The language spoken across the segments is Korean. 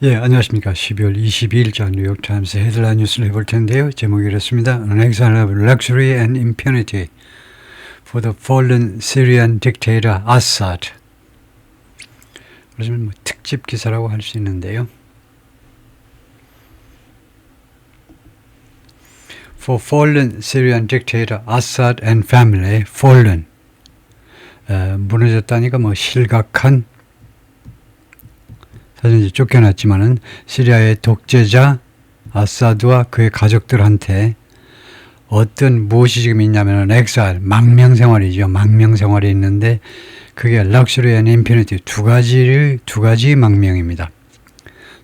예, 안녕하십니까. 12월 22일자 뉴욕타임스 헤드라인 뉴스를 해볼 텐데요. 제목이 이렇습니다. An exile of luxury and impunity for the fallen Syrian dictator Assad. 그러시면 특집 기사라고 할 수 있는데요. For fallen Syrian dictator Assad and family, fallen. 무너졌다니까 실각한 사실 이제 쫓겨났지만은 시리아의 독재자 아사드와 그의 가족들한테 어떤 무엇이 지금 있냐면은 엑사일, 망명생활이죠. 망명생활이 있는데 그게 럭셔리 앤 임피니티 두 가지 망명입니다.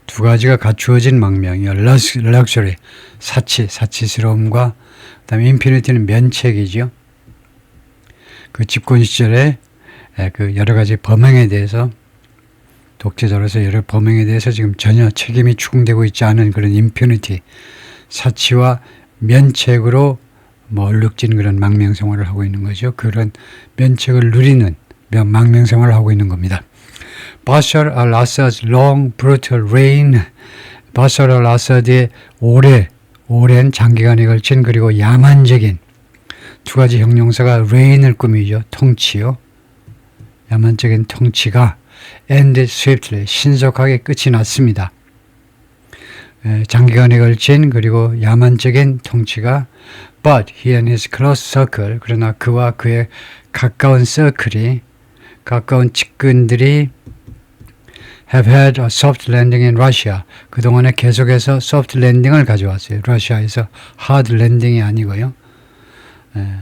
두 가지가 갖추어진 망명이요. 럭셔리, 사치스러움과 그다음에 임피니티는 면책이죠. 그 집권 시절에 그 여러 가지 범행에 대해서 독재자로서 여러 범행에 대해서 지금 전혀 책임이 추궁되고 있지 않은 그런 임퓨니티, 사치와 면책으로 얼룩진 그런 망명생활을 하고 있는 거죠. 그런 면책을 누리는 망명생활을 하고 있는 겁니다. 바샤르 al-Assad's long brutal reign, 바샤르 al-Assad의 오랜 장기간에 걸친 그리고 야만적인 두 가지 형용사가 reign을 꾸미죠. 통치요. 야만적인 통치가 ended swiftly, 신속하게 끝이 났습니다. 장기간에 걸친 그리고 야만적인 통치가 but he and his close circle, 그러나 그와 그의 가까운 서클이, 가까운 측근들이 have had a soft landing in Russia. 그동안에 계속해서 soft landing을 가져왔어요. 러시아에서 hard landing이 아니고요.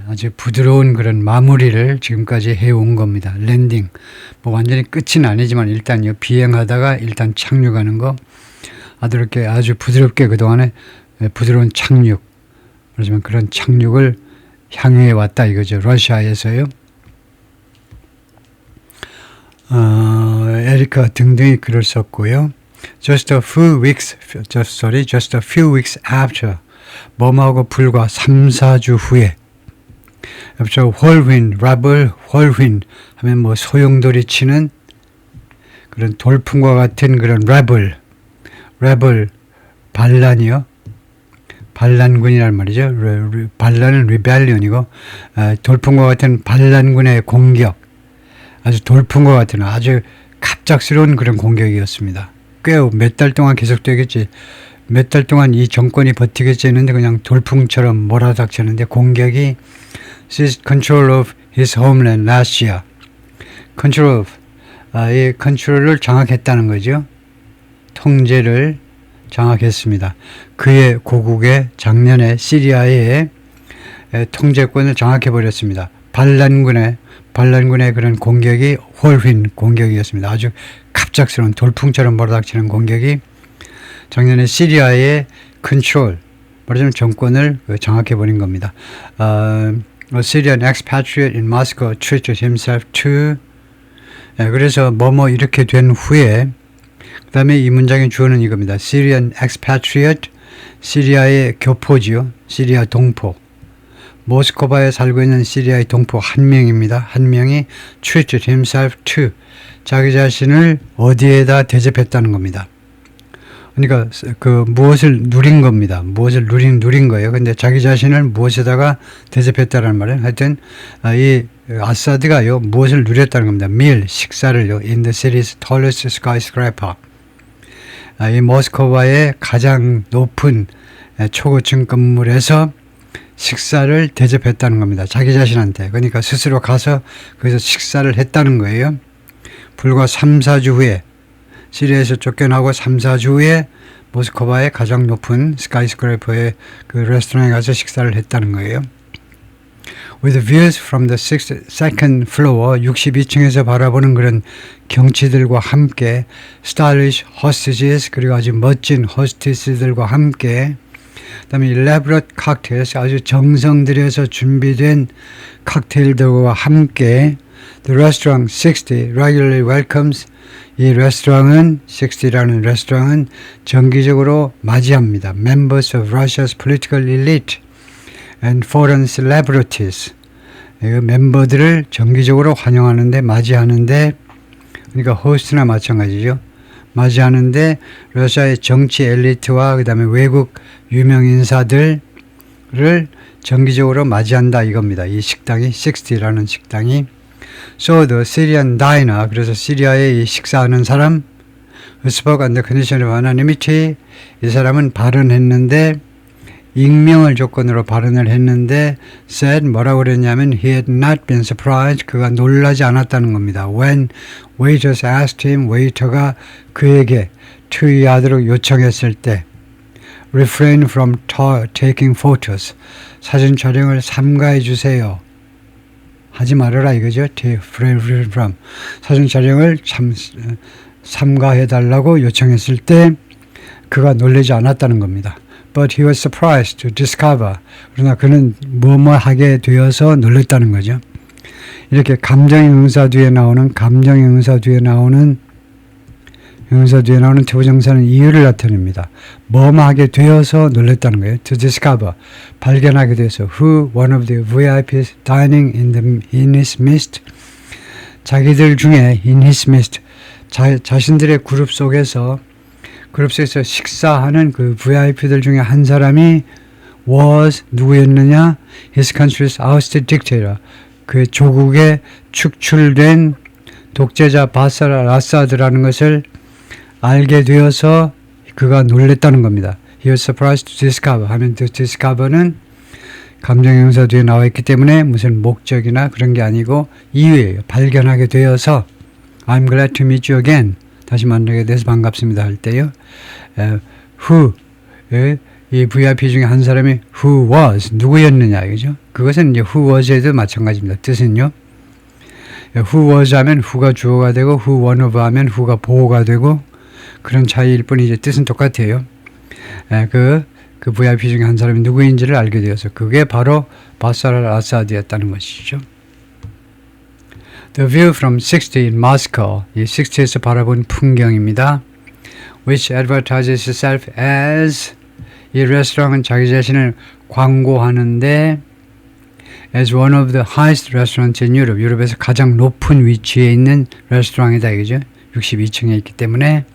아주 부드러운 그런 마무리를 지금까지 해온 겁니다. 랜딩. 완전히 끝은 아니지만 일단 비행하다가 일단 착륙하는 거 아주 부드럽게 그동안에 부드러운 착륙. 그렇지만 그런 착륙을 향해 왔다 이거죠. 러시아에서요. 에리카 등등이 글을 썼고요. Just a few weeks after 뭐뭐하고 불과 3-4주 후에 홀윈, 라블, 홀윈 하면 소용돌이 치는 그런 돌풍과 같은 그런 라블, 반란이요. 반란군이란 말이죠. 반란은 리벨리언이고 돌풍과 같은 반란군의 공격, 아주 돌풍과 같은 아주 갑작스러운 그런 공격이었습니다. 꽤 몇 달 동안 계속되겠지. 몇 달 동안 이 정권이 버티겠지 했는데 그냥 돌풍처럼 몰아닥쳤는데 공격이 seized control of his homeland last year. control of, 이 컨트롤을 장악했다는 거죠. 통제를 장악했습니다. 그의 고국의 작년에 시리아의 통제권을 장악해버렸습니다. 반란군의 그런 공격이 홀윈 공격이었습니다. 아주 갑작스러운 돌풍처럼 몰아닥치는 공격이 작년에 시리아의 컨트롤, 말하자면 정권을 장악해버린 겁니다. A Syrian expatriate in Moscow treated himself to. 그래서 이렇게 된 후에 그 다음에 이 문장의 주어는 이겁니다. Syrian expatriate, 시리아의 교포지요. 시리아 동포. 모스크바에 살고 있는 시리아의 동포 한 명입니다. 한 명이 treated himself to. 자기 자신을 어디에다 대접했다는 겁니다. 그러니까 무엇을 누린 겁니다. 무엇을 누린 거예요. 근데 자기 자신을 무엇에다가 대접했다는 말은 하여튼 이 아사드가요 무엇을 누렸다는 겁니다. 식사를요. In the city's tallest skyscraper. 이 모스크바의 가장 높은 초고층 건물에서 식사를 대접했다는 겁니다. 자기 자신한테. 그러니까 스스로 가서 거기서 식사를 했다는 거예요. 불과 3-4주 후에 시리아에서 쫓겨나고 3-4주 후에 모스크바의 가장 높은 스카이스크래퍼의 그 레스토랑에 가서 식사를 했다는 거예요. With views from the second floor, 62층에서 바라보는 그런 경치들과 함께 stylish hostages, 그리고 아주 멋진 호스티스들과 함께 그다음에 elaborate cocktails, 아주 정성 들여서 준비된 칵테일들과 함께 The restaurant 60 regularly welcomes. 이 레스토랑은 60라는 레스토랑은 정기적으로 맞이합니다. Members of Russia's political elite and foreign celebrities. 멤버들을 정기적으로 환영하는데 맞이하는데 그러니까 호스트나 마찬가지죠. 맞이하는데 러시아의 정치 엘리트와 그 다음에 외국 유명 인사들을 정기적으로 맞이한다 이겁니다. 이 식당이 60라는 식당이 So the Syrian diner, 그래서 시리아에 이 식사하는 사람 spoke on the condition of anonymity, 이 사람은 발언했는데 익명을 조건으로 발언을 했는데 said 뭐라고 그랬냐면 he had not been surprised, 그가 놀라지 않았다는 겁니다. When waiters asked him, 웨이터가 그에게 투의하도록 요청했을 때 refrain from taking photos, 사진 촬영을 삼가해 주세요. 하지 말아라 이거죠. refrain from, 사진 촬영을 삼가해 달라고 요청했을 때 그가 놀라지 않았다는 겁니다. But he was surprised to discover, 그러나 그는 뭐뭐 하게 되어서 놀랐다는 거죠. 이렇게 감정의 응사 뒤에 나오는 투부정사는 이유를 나타냅니다. 뭐뭐 하게 되어서 놀랐다는 거예요. To discover, 발견하게 돼서 who one of the VIPs dining in his midst, 자기들 중에 in his midst, 자신들의 그룹 속에서 식사하는 그 VIP들 중에 한 사람이 was 누구였느냐? His country's ousted dictator, 그 조국에 축출된 독재자 바사르 알아사드라는 것을 알게 되어서 그가 놀랬다는 겁니다. He was surprised to discover 하면 to discover는 감정형사 뒤에 나와 있기 때문에 무슨 목적이나 그런 게 아니고 이유예요. 발견하게 되어서 I'm glad to meet you again, 다시 만나게 돼서 반갑습니다 할 때요. who, 이 VIP 중에 한 사람이 who was, 누구였느냐 이거죠. 그것은 이제 who was에도 마찬가지입니다. 뜻은요. who was 하면 who가 주어가 되고 who one of 하면 who가 보호가 되고 그런 차이일 뿐이지 뜻은 똑같아요. 그 VIP 중에 한 사람이 누구인지를 알게 되어서 그게 바로 바사르 알아사드였다는 것이죠. The view from 60 in Moscow, 이 60에서 바라본 풍경입니다. Which advertises itself as, 이 레스토랑은 자기 자신을 광고하는데 as one of the highest restaurants in Europe, 유럽에서 가장 높은 위치에 있는 레스토랑이다 이거죠. 62층에 있기 때문에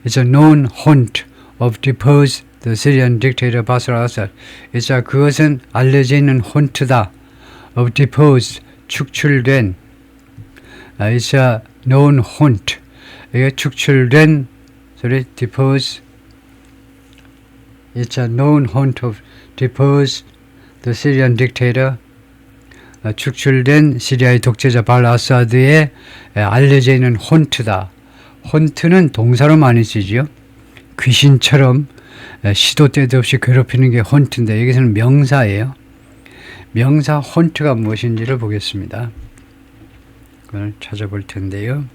It's a known haunt of deposed the Syrian dictator Bashar al-Assad. 자, 그것은 알려져 있는 혼트다. of deposed, 축출된. It's a known haunt. 이게 축출된, deposed. It's a known haunt of deposed the Syrian dictator. 축출된 시리아의 독재자 발 아사드에 알려져 있는 혼트다. 혼트는 동사로 많이 쓰지요. 귀신처럼 시도 때도 없이 괴롭히는 게 혼트인데 여기서는 명사예요. 명사 혼트가 무엇인지를 보겠습니다. 그걸 찾아볼 텐데요.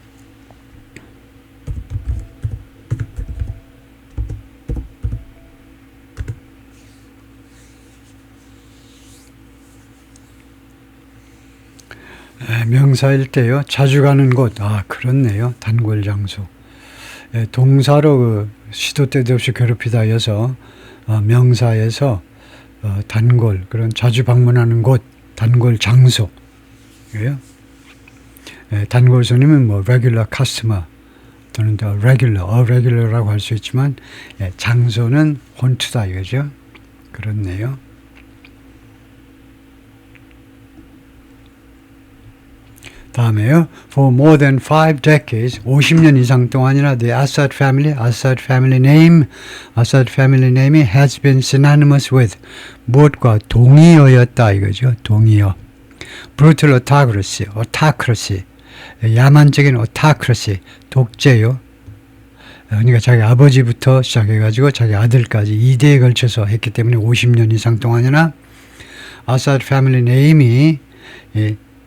명사일 때요. 자주 가는 곳. 그렇네요. 단골 장소. 동사로 시도 때도 없이 괴롭히다 해서 명사에서 단골, 그런 자주 방문하는 곳, 단골 장소. 단골 손님은 뭐 regular customer 또는 regular라고 할 수 있지만 장소는 혼트다 이거죠. 그렇네요. 다음에요. For more than 5 decades, 50년 이상 동안이나 the Assad family name이 has been synonymous with, 무엇과 동의어였다 이거죠. 동의어. brutal autocracy, 야만적인 autocracy, 독재요. 그러니까 자기 아버지부터 시작해가지고 자기 아들까지 2대에 걸쳐서 했기 때문에 50년 이상 동안이나 Assad family name이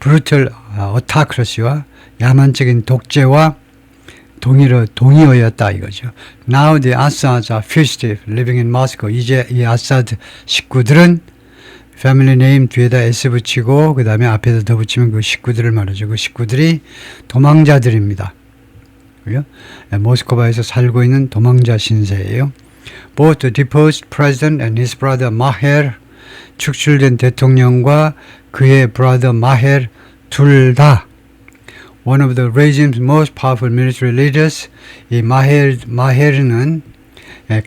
brutal autocracy와 야만적인 독재와 동의어였다 이거죠. Now the Assads are fugitive living in Moscow. 이제 이 아사드 식구들은 family name 뒤에다 S 붙이고 그 다음에 앞에다 더 붙이면 그 식구들을 말하죠. 그 식구들이 도망자들입니다. 그죠? 모스크바에서 살고 있는 도망자 신세예요. Both the deposed president and his brother Maher, 축출된 대통령과 그의 brother Maher 둘 다 one of the regime's most powerful military leaders. 이 마헤르는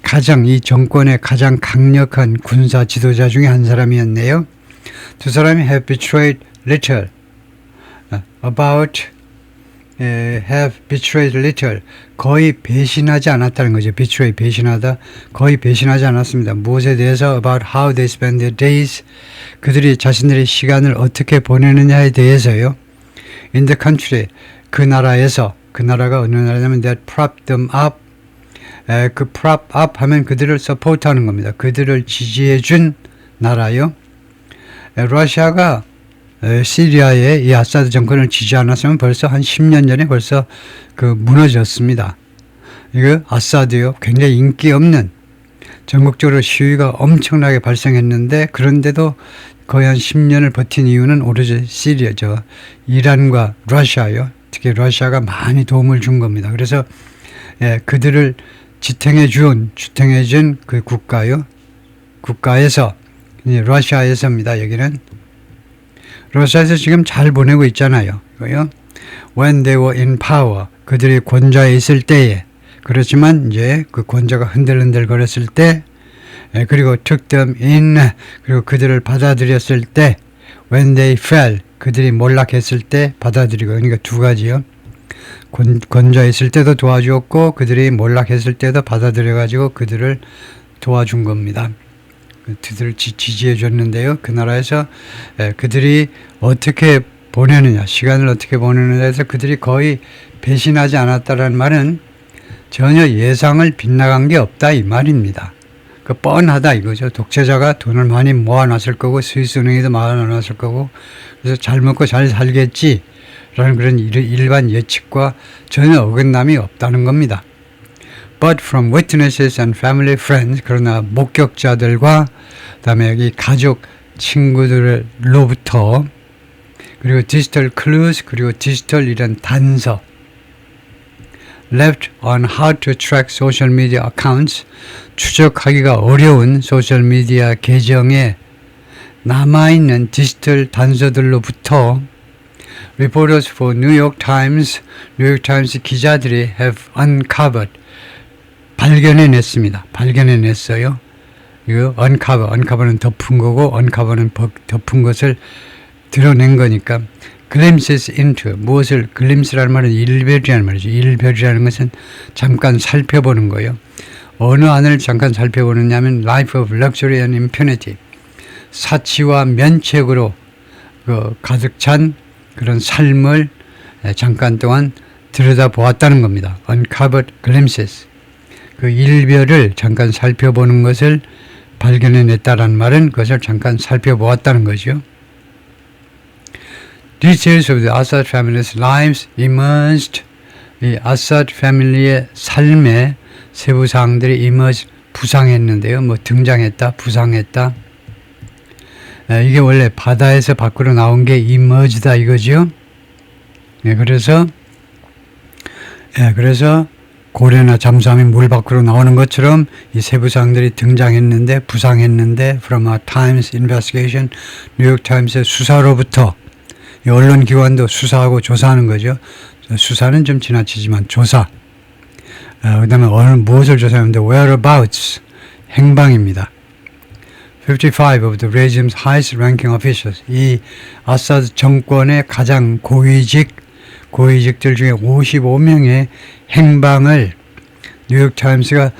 가장 이 정권의 가장 강력한 군사 지도자 중에 한 사람이었네요. 두 사람이 have betrayed little. have betrayed little. 거의 배신하지 않았다는 거죠. betray, 배신하다. 거의 배신하지 않았습니다. 무엇에 대해서 about how they spend their days. 그들이 자신들의 시간을 어떻게 보내느냐에 대해서요. in the country. 그 나라에서. 그 나라가 어느 나라냐면 that propped them up. 그 prop up 하면 그들을 support 하는 겁니다. 그들을 지지해 준 나라요. 러시아가 시리아의 이 아사드 정권을 지지 않았으면 벌써 한 10년 전에 벌써 무너졌습니다. 이거 아사드요. 굉장히 인기 없는 전국적으로 시위가 엄청나게 발생했는데 그런데도 거의 한 10년을 버틴 이유는 오로지 시리아죠. 이란과 러시아요. 특히 러시아가 많이 도움을 준 겁니다. 그래서 그들을 지탱해 준 그 국가요. 국가에서 러시아에서입니다. 여기는 러시아에서 지금 잘 보내고 있잖아요. 이거요. When they were in power. 그들이 권좌에 있을 때에. 그렇지만 이제 그 권좌가 흔들흔들 거렸을 때, 그리고 took them in. 그리고 그들을 받아들였을 때, when they fell. 그들이 몰락했을 때 받아들이고. 그러니까 두 가지요. 권좌에 있을 때도 도와주었고, 그들이 몰락했을 때도 받아들여가지고 그들을 도와준 겁니다. 그들을 지지해 줬는데요. 그 나라에서 그들이 어떻게 보내느냐, 시간을 어떻게 보내느냐에서 그들이 거의 배신하지 않았다는 말은 전혀 예상을 빗나간 게 없다 이 말입니다. 뻔하다 이거죠. 독재자가 돈을 많이 모아놨을 거고 스위스은행에도 모아놨을 거고 그래서 잘 먹고 잘 살겠지 라는 그런 일반 예측과 전혀 어긋남이 없다는 겁니다. But from witnesses and family friends, 그러나 목격자들과 그다음에 여기 가족, 친구들로부터 그리고 디지털 clues, 그리고 디지털 이런 단서 left on how to track social media accounts, 추적하기가 어려운 소셜미디어 계정에 남아있는 디지털 단서들로부터 Reporters for New York Times, 뉴욕 타임스 기자들이 have uncovered, 발견해냈어요. 이거 uncover는 덮은 거고, uncover는 덮은 것을 드러낸 거니까, glimpses into, 무엇을, glimpse라는 말은 일별이라는 말이죠. 일별이라는 것은 잠깐 살펴보는 거예요. 어느 안을 잠깐 살펴보느냐면, life of luxury and impunity, 사치와 면책으로 가득 찬 그런 삶을 잠깐 동안 들여다보았다는 겁니다. uncovered glimpses. 그 일별을 잠깐 살펴보는 것을 발견해냈다는 말은 그것을 잠깐 살펴보았다는 거죠. Details of the Assad family's lives emerged. 이 아사드 패밀리의 삶의 세부 사항들이 emerge, 부상했는데요. 등장했다, 부상했다. 이게 원래 바다에서 밖으로 나온 게 emerge다 이거죠. 그래서 고래나 잠수함이 물 밖으로 나오는 것처럼 이 세부 사항들이 등장했는데 부상했는데 from a Times investigation, 뉴욕 타임스의 수사로부터 이 언론기관도 수사하고 조사하는 거죠. 수사는 좀 지나치지만 조사. 그 다음에 무엇을 조사하는데 whereabouts, 행방입니다. 55 of the regime's highest ranking officials. 이 아사드 정권의 가장 고위직들 중에 55명의 행방을 뉴욕 타임스가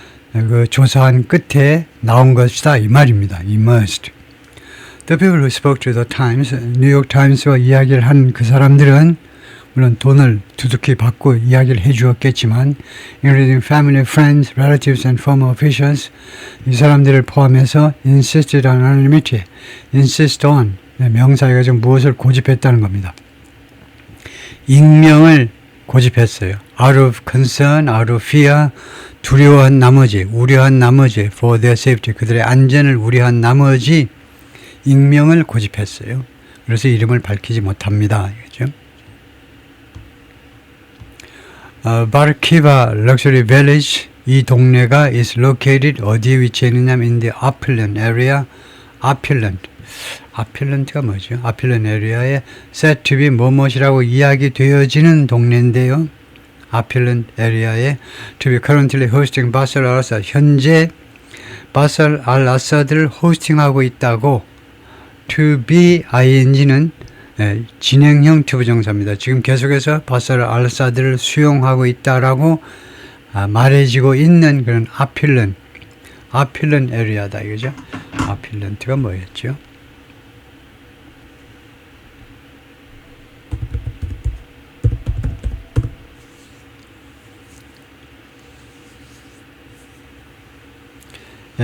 조사한 끝에 나온 것이다 이 말입니다. emerged. The people who spoke to the Times, 뉴욕 타임스와 이야기를 한 그 사람들은 물론 돈을 두둑히 받고 이야기를 해주었겠지만 including family, friends, relatives and former officials, 이 사람들을 포함해서 insisted on anonymity, insist on, 명사가 지금 무엇을 고집했다는 겁니다. 익명을 고집했어요. out of concern, out of fear, 두려워한 나머지, 우려한 나머지, for their safety, 그들의 안전을 우려한 나머지 익명을 고집했어요. 그래서 이름을 밝히지 못합니다. 그렇죠? 바르키바 럭셔리 빌리지, 이 동네가 is located, 어디에 위치해 있느냐면 in the opulent area, opulent. 아필런트가 뭐죠? 아필런 에리아에 said to be 뭐뭇이라고 이야기되어지는 동네인데요. 아필런 에리아에 to be currently hosting 바사르 al-Assad 현재 바사르 al-Assad를 호스팅하고 있다고 to be ing는 진행형 투부정사입니다. 지금 계속해서 바사르 al-Assad를 수용하고 있다라고 말해지고 있는 그런 아필런 에리아다 이거죠. 아필런트가 뭐였죠?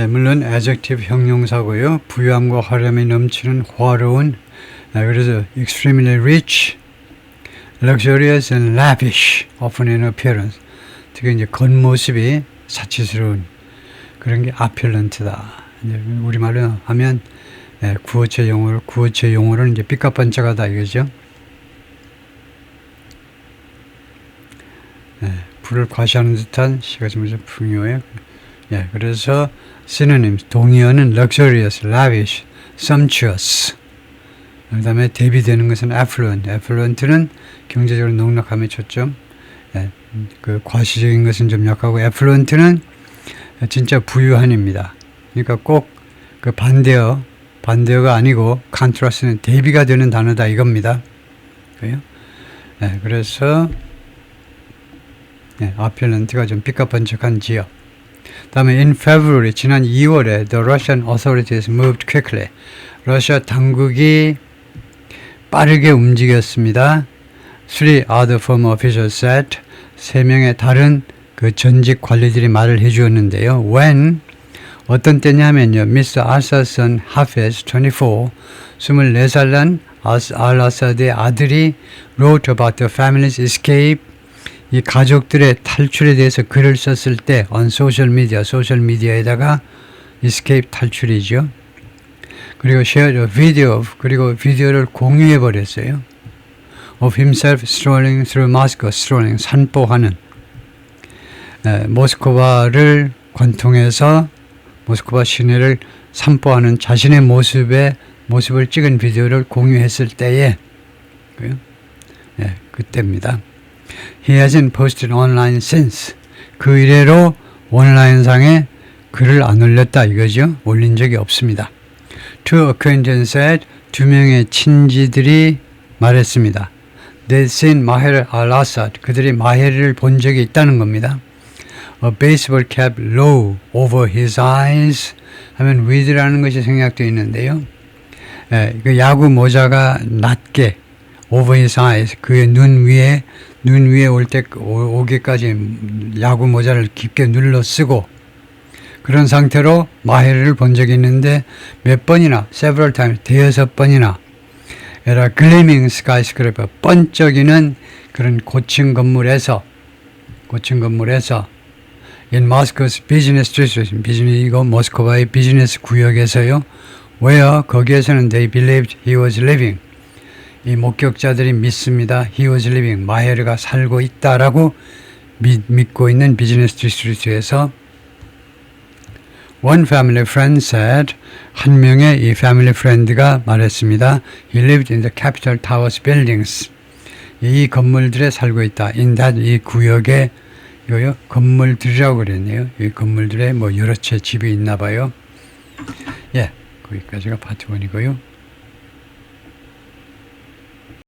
물론 adjective 형용사고요. 부유함과 화려함이 넘치는 화려한 그래서 extremely rich, luxurious and lavish often in appearance. 특히 이제 겉모습이 사치스러운 그런 게 apparent다. 우리말로 하면 구어체 용어로는 이제 삐까뻔쩍하다 이거죠. 불을 과시하는 듯한 시가 좀 풍요해요. 그래서 synonyms 동의어는 luxurious, lavish, sumptuous. 그 다음에 대비되는 것은 affluent는 경제적으로 넉넉함에 초점. 그 과시적인 것은 좀 약하고 affluent는 진짜 부유한입니다. 그러니까 꼭 그 반대어가 아니고 contrast는 대비가 되는 단어다 이겁니다. 그래요? 그래서 affluent가 좀 삐까뻔쩍한 지역. 다음에 in February 지난 2월에 the Russian authorities moved quickly. 러시아 당국이 빠르게 움직였습니다. Three other former officials said 3명의 다른 그 전직 관리들이 말을 해주었는데요. When 어떤 때냐면요. Mr. Assad's son Hafez 24살 난 al-Assad의 아들이 wrote about the family's escape 이 가족들의 탈출에 대해서 글을 썼을 때 on social media에다가 escape 탈출이죠. 그리고 shared a video 그리고 비디오를 공유해 버렸어요. of himself strolling through Moscow, 산보하는 모스크바를 관통해서 모스크바 시내를 산보하는 자신의 모습을 찍은 비디오를 공유했을 때에 그때입니다. He hasn't posted online since. 그 이래로 온라인상에 글을 안 올렸다 이거죠. 올린 적이 없습니다. Two acquaintances said 2명의 친지들이 말했습니다. They'd seen Maher al-Assad. 그들이 마헤르를 본 적이 있다는 겁니다. A baseball cap low over his eyes 하면 with라는 것이 생략되어 있는데요. 그 야구 모자가 낮게 over his eyes 그의 눈 위에 오기까지 야구 모자를 깊게 눌러 쓰고 그런 상태로 마헤르를 본 적이 있는데 몇 번이나 several times 대여섯 번이나 에라 gleaming skyscraper 번쩍이는 그런 고층 건물에서 in Moscow's business district 이거 모스크바의 비즈니스 구역에서요. where 거기에서는 they believed he was living 이 목격자들이 믿습니다. He was living 마헤르가 살고 있다라고 믿고 있는 비즈니스 디스트릭트에서 One family friend said 한 명의 이 family friend가 말했습니다. He lived in the Capitol Towers buildings. 이 건물들에 살고 있다. In that 이 구역에 이거요 건물들이라고 그랬네요. 이 건물들에 뭐 여러 채 집이 있나 봐요. 거기까지가 파트 1이고요.